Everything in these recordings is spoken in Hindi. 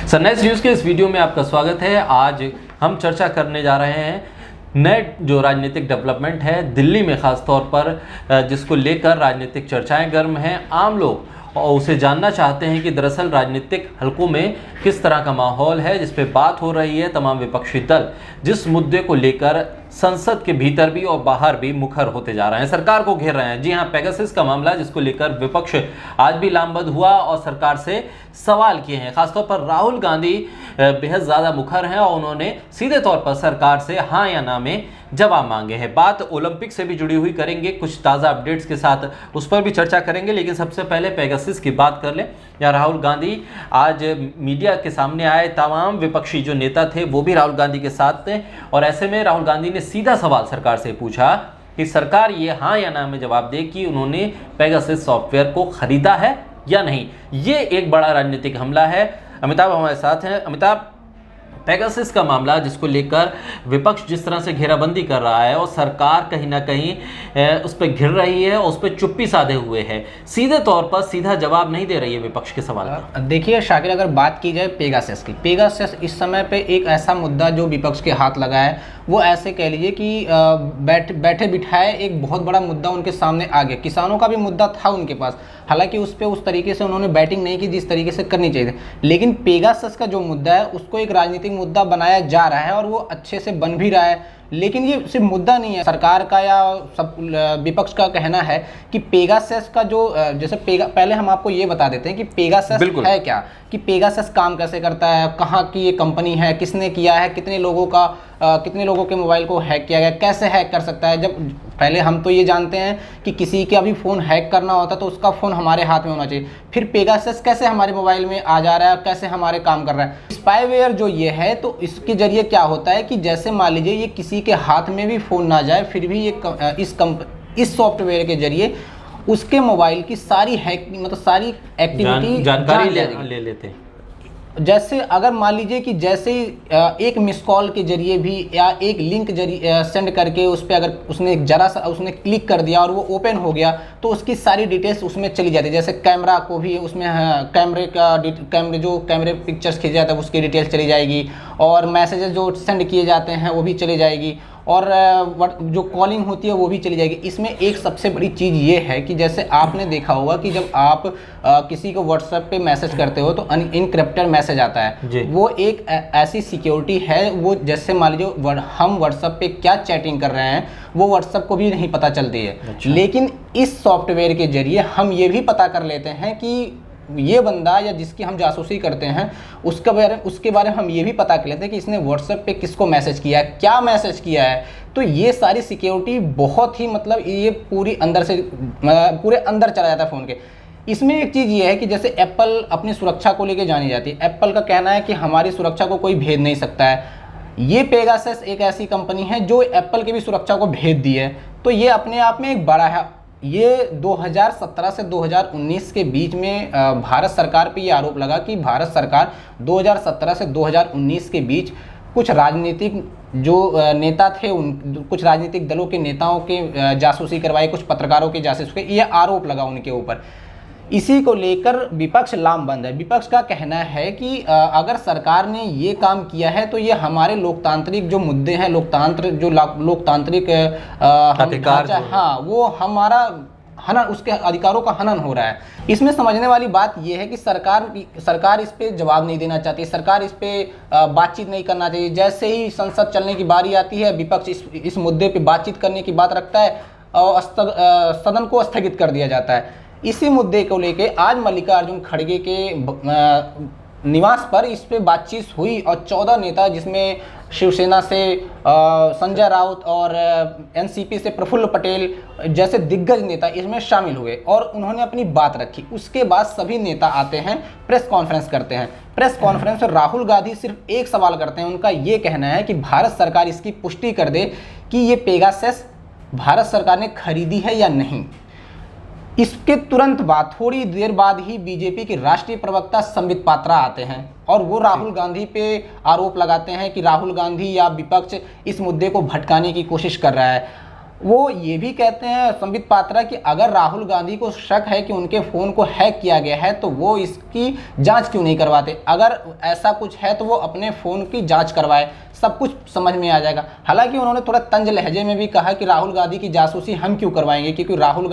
सनराइज न्यूज़ के इस वीडियो में आपका स्वागत है। आज हम चर्चा करने जा रहे हैं नए जो राजनीतिक डेवलपमेंट है दिल्ली में, ख़ास तौर पर जिसको लेकर राजनीतिक चर्चाएं गर्म हैं। आम लोग और उसे जानना चाहते हैं कि दरअसल राजनीतिक हलकों में किस तरह का माहौल है, जिस पे बात हो रही है। तमाम विपक्षी दल जिस मुद्दे को लेकर संसद के भीतर भी और बाहर भी मुखर होते जा रहे हैं, सरकार को घेर रहे हैं। जी हां, पेगासस का मामला जिसको लेकर विपक्ष आज भी लामबंद हुआ और सरकार से सवाल किए हैं। खासतौर पर राहुल गांधी बेहद ज़्यादा मुखर हैं और उन्होंने सीधे तौर पर सरकार से हाँ या ना में जवाब मांगे हैं। बात ओलंपिक से भी जुड़ी हुई करेंगे, कुछ ताज़ा अपडेट्स के साथ उस पर भी चर्चा करेंगे। लेकिन सबसे पहले पेगासस की बात कर लें। या राहुल गांधी आज मीडिया के सामने आए, तमाम विपक्षी जो नेता थे वो भी राहुल गांधी के साथ थे और ऐसे में राहुल गांधी ने सीधा सवाल सरकार से पूछा कि सरकार ये हाँ या ना में जवाब दे कि उन्होंने पेगासस सॉफ्टवेयर को खरीदा है या नहीं। ये एक बड़ा राजनीतिक हमला है। अमिताभ हमारे साथ हैं। अमिताभ, पेगासस का मामला जिसको लेकर विपक्ष जिस तरह से घेराबंदी कर रहा है और सरकार कहीं ना कहीं उस पर घिर रही है और उस पर चुप्पी साधे हुए है, सीधे तौर पर सीधा जवाब नहीं दे रही है विपक्ष के सवाल पर। देखिए शाकिर, अगर बात की जाए पेगासस की, पेगासस इस समय पे एक ऐसा मुद्दा जो विपक्ष के हाथ लगा है, वो ऐसे कह लीजिए कि बैठे बिठाए एक बहुत बड़ा मुद्दा उनके सामने आ गया। किसानों का भी मुद्दा था उनके पास, हालांकि उस पर उस तरीके से उन्होंने बैटिंग नहीं की जिस तरीके से करनी चाहिए थी। लेकिन पेगासस का जो मुद्दा है उसको एक राजनीतिक मुद्दा बनाया जा रहा है और वो अच्छे से बन भी रहा है। लेकिन ये सिर्फ मुद्दा नहीं है सरकार का या सब विपक्ष का कहना है कि पेगासस का जो जैसे पहले हम आपको ये बता देते हैं कि पेगासस है क्या, कि पेगासस काम कैसे करता है, कहाँ की ये कंपनी है, किसने किया है, कितने लोगों के मोबाइल को हैक किया गया, कैसे हैक कर सकता है। जब पहले हम तो ये जानते हैं कि किसी का भी फ़ोन हैक करना होता तो उसका फ़ोन हमारे हाथ में होना चाहिए, फिर पेगासस कैसे हमारे मोबाइल में आ जा रहा है, कैसे हमारे काम कर रहा है। स्पाईवेयर जो ये है, तो इसके जरिए क्या होता है कि जैसे मान लीजिए ये किसी के हाथ में भी फ़ोन ना जाए, फिर भी ये इस सॉफ्टवेयर के जरिए उसके मोबाइल की सारी सारी एक्टिविटी जानकारी ले लेते हैं। जैसे अगर मान लीजिए कि जैसे एक मिस कॉल के जरिए भी या एक लिंक जरिए सेंड करके उस पर अगर उसने क्लिक कर दिया और वो ओपन हो गया तो उसकी सारी डिटेल्स उसमें चली जाती है। जैसे कैमरा को भी उसमें कैमरे पिक्चर्स खींचे जाते हैं उसकी डिटेल्स चली जाएगी, और मैसेजेस जो सेंड किए जाते हैं वो भी चली जाएगी, और जो कॉलिंग होती है वो भी चली जाएगी। इसमें एक सबसे बड़ी चीज़ ये है कि जैसे आपने देखा होगा कि जब आप किसी को व्हाट्सएप पे मैसेज करते हो तो इनक्रिप्टेड मैसेज आता है, वो एक ऐसी सिक्योरिटी है। वो जैसे मान लीजिए हम व्हाट्सएप पे क्या चैटिंग कर रहे हैं वो व्हाट्सएप को भी नहीं पता चलती है। अच्छा। लेकिन इस सॉफ्टवेयर के जरिए हम ये भी पता कर लेते हैं कि ये बंदा या जिसकी हम जासूसी करते हैं उसके बारे में हम ये भी पता कर लेते हैं कि इसने व्हाट्सएप पे किसको मैसेज किया है, क्या मैसेज किया है। तो ये सारी सिक्योरिटी बहुत ही ये पूरे अंदर चला जाता है फ़ोन के। इसमें एक चीज़ ये है कि जैसे एप्पल अपनी सुरक्षा को लेकर जानी जाती है, एप्पल का कहना है कि हमारी सुरक्षा को कोई भेद नहीं सकता है। ये पेगासस एक ऐसी कंपनी है जो एप्पल की भी सुरक्षा को भेद दी है, तो ये अपने आप में एक बड़ा है। ये 2017 से 2019 के बीच में भारत सरकार पे ये आरोप लगा कि भारत सरकार 2017 से 2019 के बीच कुछ राजनीतिक जो नेता थे कुछ राजनीतिक दलों के नेताओं के जासूसी करवाई, कुछ पत्रकारों के जासूसी, ये आरोप लगा उनके ऊपर। इसी को लेकर विपक्ष लामबंद है। विपक्ष का कहना है कि अगर सरकार ने ये काम किया है तो ये हमारे लोकतांत्रिक जो मुद्दे हैं, लोकतांत्रिक अधिकार, हाँ, वो हमारा हनन, उसके अधिकारों का हनन हो रहा है। इसमें समझने वाली बात यह है कि सरकार इस पे जवाब नहीं देना चाहती, सरकार इस पे बातचीत नहीं करना चाहिए। जैसे ही संसद चलने की बारी आती है, विपक्ष इस मुद्दे पे बातचीत करने की बात रखता है और सदन को स्थगित कर दिया जाता है। इसी मुद्दे को लेके आज मल्लिकार्जुन खड़गे के निवास पर इस पे बातचीत हुई और 14 नेता, जिसमें शिवसेना से संजय राउत और एनसीपी से प्रफुल्ल पटेल जैसे दिग्गज नेता इसमें शामिल हुए और उन्होंने अपनी बात रखी। उसके बाद सभी नेता आते हैं, प्रेस कॉन्फ्रेंस करते हैं। प्रेस कॉन्फ्रेंस में राहुल गांधी सिर्फ एक सवाल करते हैं। उनका ये कहना है कि भारत सरकार इसकी पुष्टि कर दे कि ये पेगासस भारत सरकार ने खरीदी है या नहीं। इसके तुरंत बाद, थोड़ी देर बाद ही बीजेपी के राष्ट्रीय प्रवक्ता संबित पात्रा आते हैं और वो राहुल गांधी पे आरोप लगाते हैं कि राहुल गांधी या विपक्ष इस मुद्दे को भटकाने की कोशिश कर रहा है। वो ये भी कहते हैं संबित पात्रा कि अगर राहुल गांधी को शक है कि उनके फ़ोन को हैक किया गया है तो वो इसकी जांच क्यों नहीं करवाते। अगर ऐसा कुछ है तो वो अपने फ़ोन की जांच करवाए, सब कुछ समझ में आ जाएगा। हालांकि उन्होंने थोड़ा तंज लहजे में भी कहा कि राहुल गांधी की जासूसी हम क्यों करवाएंगे, क्योंकि राहुल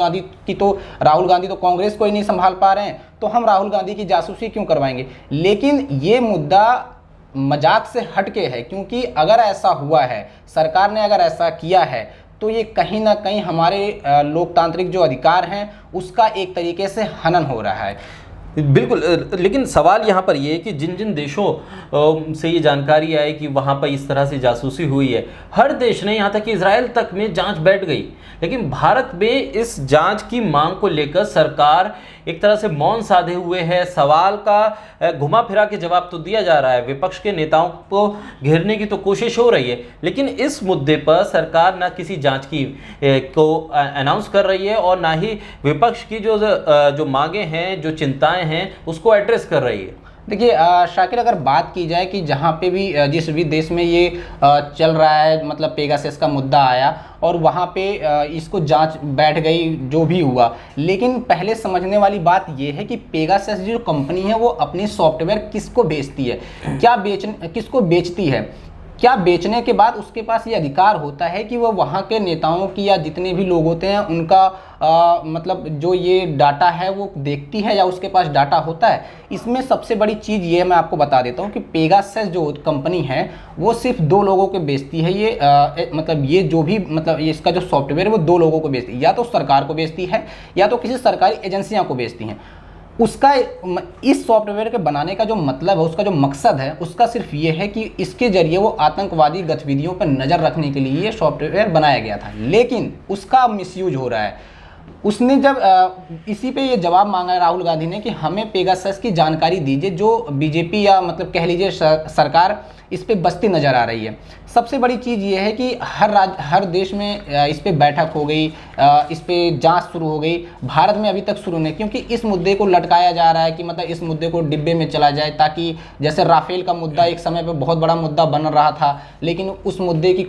गांधी तो कांग्रेस को ही नहीं संभाल पा रहे हैं, तो हम राहुल गांधी की जासूसी क्यों करवाएंगे। लेकिन ये मुद्दा मजाक से हटके है, क्योंकि अगर ऐसा हुआ है, सरकार ने अगर ऐसा किया है, तो ये कहीं ना कहीं हमारे लोकतांत्रिक जो अधिकार हैं उसका एक तरीके से हनन हो रहा है। बिल्कुल, लेकिन सवाल यहाँ पर ये है कि जिन जिन देशों से ये जानकारी आई कि वहाँ पर इस तरह से जासूसी हुई है, हर देश ने, यहाँ तक कि इजराइल तक में जांच बैठ गई, लेकिन भारत में इस जांच की मांग को लेकर सरकार एक तरह से मौन साधे हुए है। सवाल का घुमा फिरा के जवाब तो दिया जा रहा है, विपक्ष के नेताओं को घेरने की तो कोशिश हो रही है, लेकिन इस मुद्दे पर सरकार ना किसी जांच की को अनाउंस कर रही है और ना ही विपक्ष की जो मांगे हैं, जो चिंताएं हैं, उसको एड्रेस कर रही है। देखिए शाकिर, अगर बात की जाए कि जहाँ पे भी जिस भी देश में ये चल रहा है, मतलब पेगासस का मुद्दा आया और वहाँ पे इसको जांच बैठ गई, जो भी हुआ, लेकिन पहले समझने वाली बात ये है कि पेगासस जो कंपनी है वो अपनी सॉफ्टवेयर किसको बेचती है, किसको बेचती है, क्या बेचने के बाद उसके पास ये अधिकार होता है कि वो वहाँ के नेताओं की या जितने भी लोग होते हैं उनका मतलब जो ये डाटा है वो देखती है या उसके पास डाटा होता है। इसमें सबसे बड़ी चीज़ ये मैं आपको बता देता हूँ कि पेगासस जो कंपनी है वो सिर्फ 2 लोगों को बेचती है। ये मतलब ये जो भी मतलब ये इसका जो सॉफ्टवेयर है वो 2 लोगों को बेचती है, या तो सरकार को बेचती है या तो किसी सरकारी एजेंसियाँ को बेचती हैं। उसका इस सॉफ्टवेयर के बनाने का जो मतलब है, उसका जो मकसद है, उसका सिर्फ ये है कि इसके जरिए वो आतंकवादी गतिविधियों पर नज़र रखने के लिए ये सॉफ्टवेयर बनाया गया था, लेकिन उसका मिसयूज हो रहा है। उसने जब इसी पे ये जवाब मांगा है राहुल गांधी ने कि हमें पेगासस की जानकारी दीजिए, जो बीजेपी या मतलब कह लीजिए सरकार इस पे बस्ती नज़र आ रही है। सबसे बड़ी चीज़ ये है कि हर देश में इस पे बैठक हो गई, इस पे जांच शुरू हो गई, भारत में अभी तक शुरू नहीं, क्योंकि इस मुद्दे को लटकाया जा रहा है कि मतलब इस मुद्दे को डिब्बे में चला जाए, ताकि जैसे राफेल का मुद्दा एक समय पे बहुत बड़ा मुद्दा बन रहा था, लेकिन उस मुद्दे की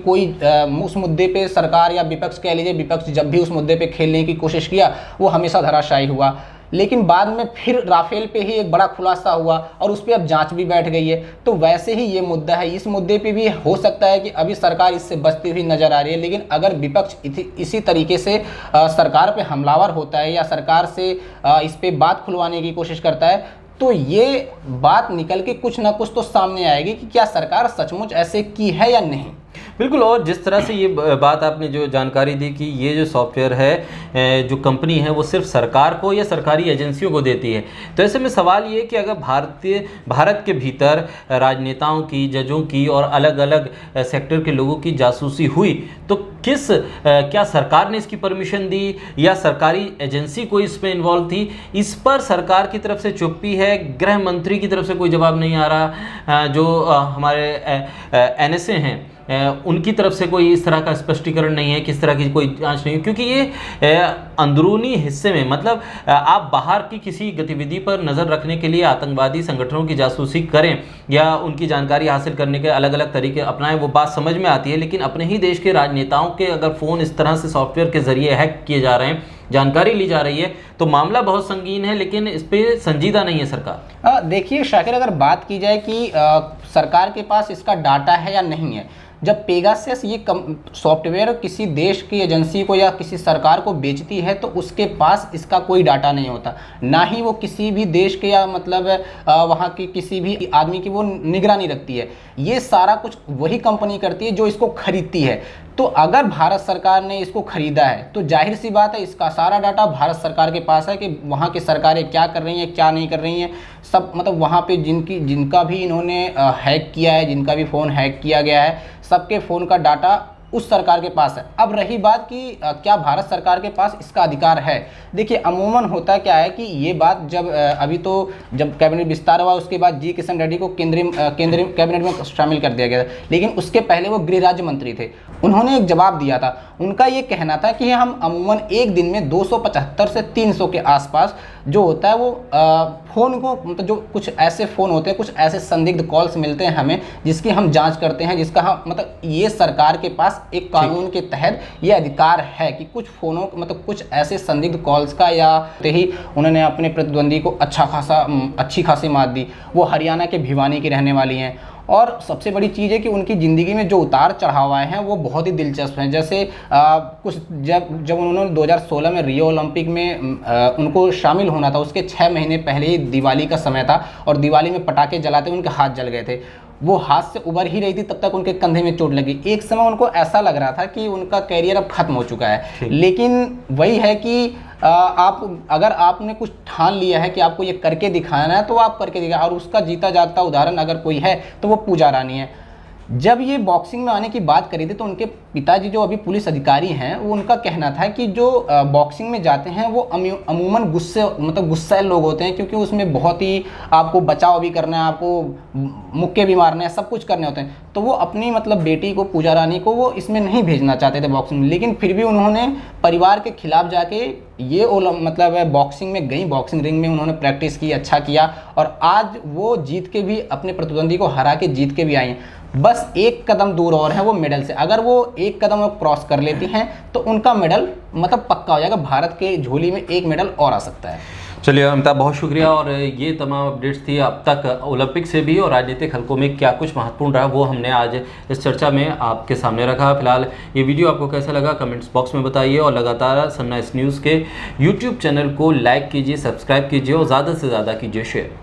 उस मुद्दे पे सरकार या विपक्ष कह लीजिए, विपक्ष जब भी उस मुद्दे पे खेलने की कोशिश किया वो हमेशा धराशायी हुआ, लेकिन बाद में फिर राफेल पे ही एक बड़ा खुलासा हुआ और उस पर अब जांच भी बैठ गई है। तो वैसे ही ये मुद्दा है, इस मुद्दे पे भी हो सकता है कि अभी सरकार इससे बचती हुई नजर आ रही है, लेकिन अगर विपक्ष इसी तरीके से सरकार पे हमलावर होता है या सरकार से इस पे बात खुलवाने की कोशिश करता है, तो ये बात निकल के कुछ ना कुछ तो सामने आएगी कि क्या सरकार सचमुच ऐसे की है या नहीं। बिल्कुल, और जिस तरह से ये बात आपने जो जानकारी दी कि ये जो सॉफ्टवेयर है, जो कंपनी है, वो सिर्फ सरकार को या सरकारी एजेंसियों को देती है, तो ऐसे में सवाल ये कि अगर भारत के भीतर राजनेताओं की, जजों की और अलग अलग सेक्टर के लोगों की जासूसी हुई, तो क्या सरकार ने इसकी परमिशन दी या सरकारी एजेंसी कोई इसमें इन्वॉल्व थी? इस पर सरकार की तरफ से चुप्पी है, गृह मंत्री की तरफ से कोई जवाब नहीं आ रहा, जो हमारे NSA हैं उनकी तरफ से कोई इस तरह का स्पष्टीकरण नहीं है, किस तरह की कोई जांच नहीं है, क्योंकि ये अंदरूनी हिस्से में, मतलब आप बाहर की किसी गतिविधि पर नज़र रखने के लिए आतंकवादी संगठनों की जासूसी करें या उनकी जानकारी हासिल करने के अलग अलग तरीके अपनाएं, वो बात समझ में आती है, लेकिन अपने ही देश के राजनेताओं के अगर फ़ोन इस तरह से सॉफ्टवेयर के ज़रिए हैक किए जा रहे हैं, जानकारी ली जा रही है, तो मामला बहुत संगीन है, लेकिन इस पर संजीदा नहीं है सरकार। देखिए शाकिर, अगर बात की जाए कि सरकार के पास इसका डाटा है या नहीं है, जब पेगासस ये सॉफ्टवेयर किसी देश की एजेंसी को या किसी सरकार को बेचती है तो उसके पास इसका कोई डाटा नहीं होता, ना ही वो किसी भी देश के या मतलब वहाँ की किसी भी आदमी की वो निगरानी रखती है। ये सारा कुछ वही कंपनी करती है जो इसको खरीदती है। तो अगर भारत सरकार ने इसको खरीदा है तो जाहिर सी बात है इसका सारा डाटा भारत सरकार के पास है कि वहाँ की सरकारें क्या कर रही हैं, क्या नहीं कर रही हैं, सब मतलब वहाँ पे जिनका भी इन्होंने हैक किया है, जिनका भी फ़ोन हैक किया गया है, सबके फ़ोन का डाटा उस सरकार के पास है। अब रही बात कि क्या भारत सरकार के पास इसका अधिकार है, देखिए अमूमन होता क्या है कि ये बात जब अभी तो जब कैबिनेट विस्तार हुआ उसके बाद जी किशन रेड्डी को केंद्रीय कैबिनेट में शामिल कर दिया गया था, लेकिन उसके पहले वो गृह राज्य मंत्री थे। उन्होंने एक जवाब दिया था, उनका ये कहना था कि हम अमूमन एक दिन में 275 से 300 के आसपास जो होता है वो फ़ोन को मतलब जो कुछ ऐसे फ़ोन होते हैं, कुछ ऐसे संदिग्ध कॉल्स मिलते हैं हमें जिसकी हम जांच करते हैं, जिसका हम मतलब ये सरकार के पास एक कानून के तहत ये अधिकार है कि कुछ फ़ोनों मतलब कुछ ऐसे संदिग्ध कॉल्स का या ही उन्होंने अपने प्रतिद्वंदी को अच्छी खासी मात दी। वो हरियाणा के भिवानी की रहने वाली हैं और सबसे बड़ी चीज़ है कि उनकी ज़िंदगी में जो उतार चढ़ाव आए हैं वो बहुत ही दिलचस्प हैं। जैसे कुछ जब उन्होंने 2016 में रियो ओलंपिक में उनको शामिल होना था, उसके 6 महीने पहले ही दिवाली का समय था और दिवाली में पटाखे जलाते उनके हाथ जल गए थे। वो हाथ से उबर ही रही थी तब तक उनके कंधे में चोट लगी। एक समय उनको ऐसा लग रहा था कि उनका कैरियर अब खत्म हो चुका है, लेकिन वही है कि अगर आपने कुछ ठान लिया है कि आपको ये करके दिखाना है तो आप करके दिखाएं। और उसका जीता जागता उदाहरण अगर कोई है तो वो पूजा रानी है। जब ये बॉक्सिंग में आने की बात करी थी तो उनके पिताजी जो अभी पुलिस अधिकारी हैं वो उनका कहना था कि जो बॉक्सिंग में जाते हैं वो अमूमन गुस्सैल लोग होते हैं, क्योंकि उसमें बहुत ही आपको बचाव भी करना है, आपको मुक्के भी मारने हैं, सब कुछ करने होते हैं। तो वो अपनी मतलब बेटी को, पूजा रानी को, वो इसमें नहीं भेजना चाहते थे बॉक्सिंग में, लेकिन फिर भी उन्होंने परिवार के खिलाफ जाके ये बॉक्सिंग में गई, बॉक्सिंग रिंग में उन्होंने प्रैक्टिस की, अच्छा किया और आज वो जीत के भी अपने प्रतिद्वंदी को हरा के जीत के भी आई हैं। बस एक कदम दूर और है वो मेडल से। अगर वो एक कदम क्रॉस कर लेती हैं तो उनका मेडल मतलब पक्का हो जाएगा, भारत के झोली में एक मेडल और आ सकता है। चलिए अमिताभ, बहुत शुक्रिया। और ये तमाम अपडेट्स थी अब तक ओलंपिक से भी और राजनीतिक हलकों में क्या कुछ महत्वपूर्ण रहा वो हमने आज इस चर्चा में आपके सामने रखा। फिलहाल ये वीडियो आपको कैसा लगा कमेंट्स बॉक्स में बताइए और लगातार सनराइज न्यूज़ के यूट्यूब चैनल को लाइक कीजिए, सब्सक्राइब कीजिए और ज़्यादा से ज़्यादा कीजिए शेयर।